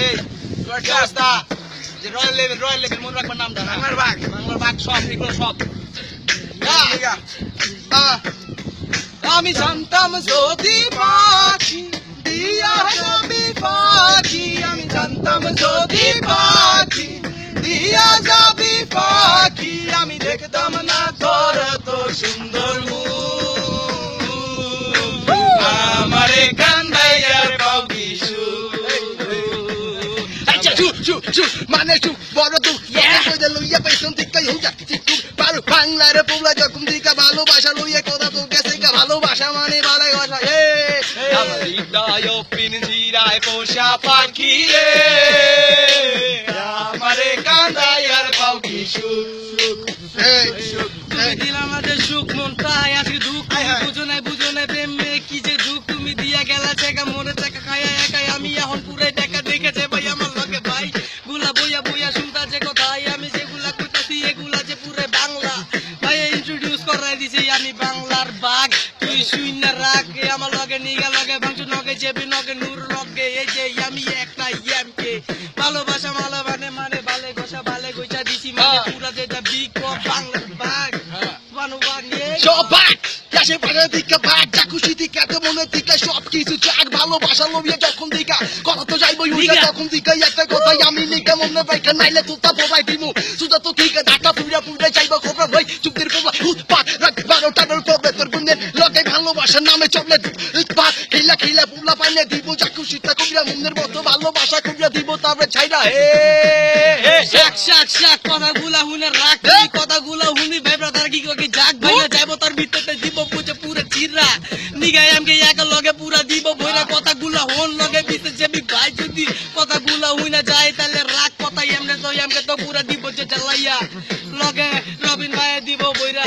এই কি অবস্থা? যে রয়্যাল লেভেল মনে রাখবার নামটা বাংলার বাঘ সব এগুলো সব। আমি জানতাম যদি পাখি দিয়া যাবি পাখি, আমি জানতাম যদি পাখি দিয়া যাবি পাখি, আমি দেখতাম না তোর তো সুন্দর মুখ, আমারে কান্দাইয়ার পাখি মানে বড় তুই লইয়া পেছন থেকে বাংলার পোলা যখন দিকা ভালোবাসা লইয়া কথা তো গেছে ভালোবাসা মানে ভালো ভাষা। আমার হৃদয় পিঞ্জিরায় পোষা পাখি রে, আমারে কান্দাইয়ার পাখি সুখ দিলাম আমাদের সুখ মনটাই আজকে দুঃখ, বুঝো নাই প্রেমে কি যে দুঃখ, তুমি দিয়া গেলা টাকা মনে টাকা খায়া একাই, আমি এখন পুরাই টাকা দেখেছে ভাই আমার লগে ভাই গুলা বইয়া বইয়া শুনতা যে কথাই, আমি যেগুলা কইতাছি এগুলা যে পুরে বাংলা ভাই ইন্ট্রোডিউস করাই দিছি আমি বাংলার বাঘ, তুই শুই না রাখ আমার লগে নিগা লগে ভাঙচু নগে জেবি নগে নূর লগে, এই যে আমি একটা ইয়ামকে ভালোবাসা মানে ভালে গোসা ভালে গোসা দিছি মানে পুরা যেটা বিগ বাংলার বাঘ সব বাঘ দেশে পাড়ে দিকা বাঘ যা খুশি দিকা তো মনে দিকা সব কিছু চাক ভালোবাসা লইয়া যখন দিকা কথা তো যাইবো ইউজা তখন দিকা একটা কথা আমি লিখা মনে বাইকা নাইলে তো তা প্রবাই দিমু সুদা তো ঠিক ঢাকা পুরা যাইবো খবর ভাই চুপদের পোলা উৎপাত রাত 12টার পরে তোর বোনের লগে ভালোবাসার নামে চলে উৎপাত খিলা পোলা পাইলে দিব যা খুশি তা কবিরা মনের মতো ভালোবাসা কবিরা দিব তারপরে ছাইরা শাক কথাগুলা হুনে রাখ কথাগুলা হুনি ভাই ব্রাদার কি জাগ ভাইয়া যাইবো তার ভিতরে দিব পুজো পুরো চিরা নিগাই আমকে এক লগে পুরা দিব বইরা কথাগুলা হন লগে বিতে যেবি ভাই যদি কথাগুলা হুইনা যায় তাহলে রাখ কথা এমনে তো পুরা দিব যে জ্বালাইয়া লগে রবিন ভাই দিব বইরা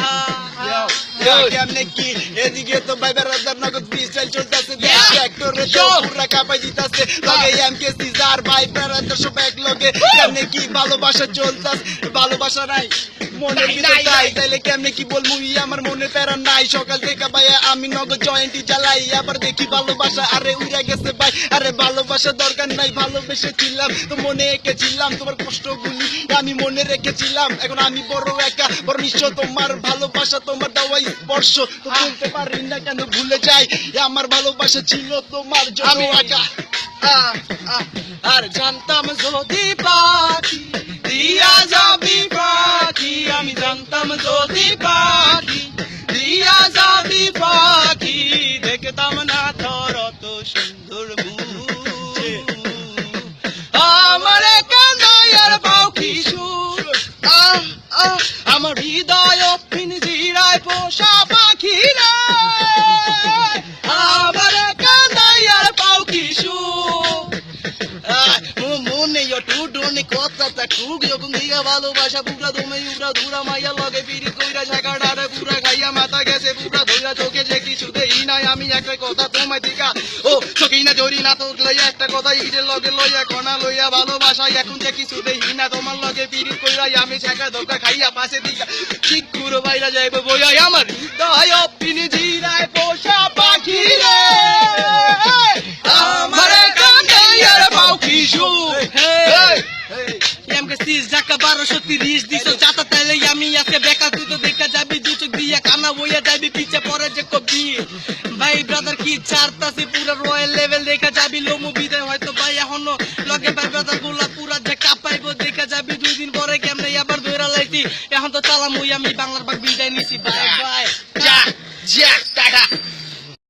কেমনে কি এদিকে তো ভাই ব্রাদার নগদ ফ্রিস্টাইল চলতেছে ট্রাক্টরে তো পুরা কাপাই দিতাছে লগে এমকে সিজার ভাই ব্রাদার সব এক লগে কেমনে কি ভালোবাসা চলতাছে ভালোবাসা নাই মনে নাই তাইলে কেমনে কি বলবো আমার মনে প্যারা নাই সকাল থেকে ভাই আমি নগদ জয়েন্টি জ্বালাই আবার দেখি ভালোবাসা আরে উড়ে গেছে ভাই আরে ভালোবাসা দরকার নাই ভালোবেসেছিলাম তো মনে এঁকেছিলাম তোমার কষ্টগুলি আমি মনে রেখেছিলাম এখন আমি বড় একা বড় নিশ্চয় তোমার ভালোবাসা তোমার দেওয়াই স্পর্শ তো বলতে পারি না কেন ভুলে যাই আমার ভালোবাসা ছিল তোমার জন্য একা আর জানতাম যদি পাখি দিয়া যাবি পাখি, আমি জানতাম যদি পাখি দিয়া যাবি পাখি, দেখতাম না তোর অত সুন্দর মুখ, আমার কান্দাইয়ার পাখি সুর আমার হৃদয় পিঞ্জিরায় পোষা পাখি রে, আমার কান্দাইয়ার পাখি সুর মনে টুডুনি কথা টুক যখন দিঘা ভালোবাসা পুরা তুমি উড়া ধুরা মাইয়া লগে পিড়ি কইরা ঝাঁকাড়ারে পুরা খাইয়া মাথা গেছে পুরা ধইরা চোখে যে কিছু দেই নাই আমি একটা কথা তোমায় দিঘা ও চোখি না জরি না তো লইয়া একটা কথা ইটের লগে লইয়া কণা লইয়া ভালোবাসা এখন যে কিছু দেই না তোমার লগে পিড়ি কইরা আমি ঝাঁকা ধোকা খাইয়া পাশে দিঘা ঠিক পুরো বাইরা যাইবো বইয়া আমার হৃদয় পিঞ্জিরায় পোষা পাখি রে, আমার কান্দাইয়ার পাখি সুখ ঢাকা 1230 দিছ যাতা তাইলে আমি আজকে বেকার তুই তো দেখা যাবি দু চোখ দিয়া কানা বইয়া যাবি পিছে পরে যে কবি ভাই ব্রাদার কি ছাড়তাছি পুরা রয়্যাল লেভেল দেখা যাবি লো মুভিতে হয়তো ভাই এখনো লগে ভাই ব্রাদার গুলা পুরা যে কাপাইবো দেখা যাবি 2 দিন পরে কেমনে আবার ধইরা লাইছি এখন তো চালাম ওই আমি বাংলার বাগ বিদায় নিছি বাই বাই।